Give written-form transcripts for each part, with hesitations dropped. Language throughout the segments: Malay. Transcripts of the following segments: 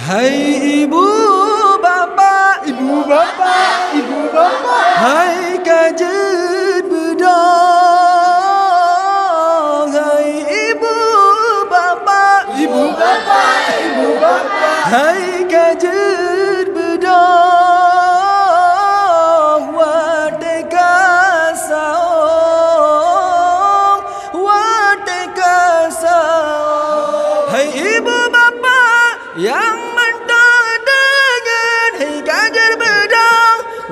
Hai ibu bapa, ibu bapa, ibu bapa. Hai kajet bedang. Hai ibu bapa, ibu bapa, ibu bapa. Hai kajet bedang. Wateka saong, wateka saong. Hai ibu bapa yang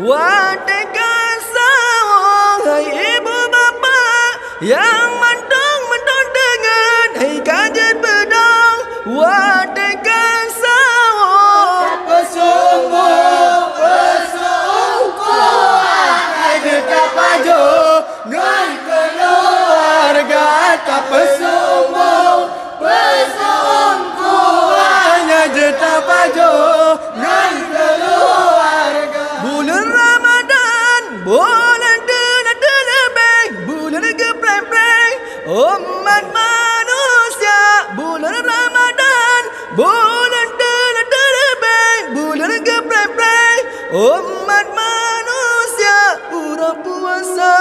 wateka saong. Hai ibu bapa yang mentong dengan hai kajet bedang. Wateka saong. Pesungguh kajet kapajo ngan keluarga tak pesungguh hanya jeta pajo ngan keluarga. Bulan Ramadan, bulan denebeng, bulan gepreng-preng umat manusia. Bulan Ramadan, bulan denebeng, bulan gepreng-preng umat manusia. Urang puasa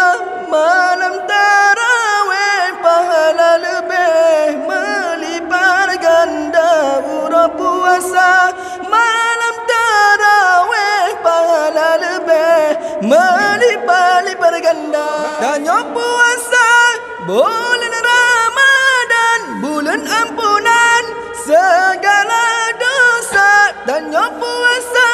malam tarawih, pahala lebih melipat ganda. Urang puasa malam tarawih, pahala lebih melipat ganda. Tanya puasa bulan Ramadan, bulan ampunan segala dosa. Tanya puasa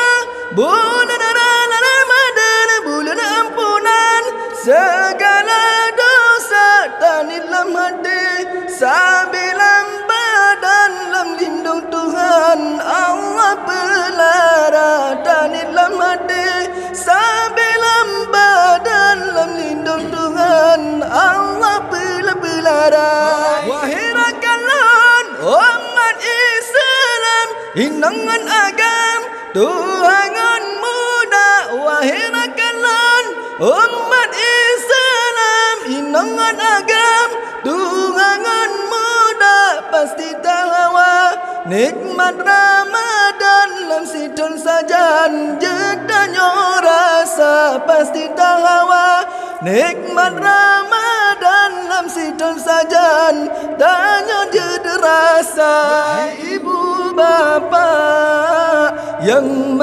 bulan Ramadan, bulan ampunan segala dosa. Tanilam hati sabilam badan, lam lindung Tuhan Allah pelara. Tanilam hati sabilam badan, lam lindung Tuhan Allah pelara. Wahai rakan umat Islam, hinangan agam Tuhangan muda. Wahai rakan umat Islam, hinangan agam Tuhangan muda. Pasti tahawa nikmat Ramadan, lam sidon sajan jedanya rasa. Pasti tahawa nikmat Ramadan, lam sidon sajan tanya jed rasa. Ibu bapa yang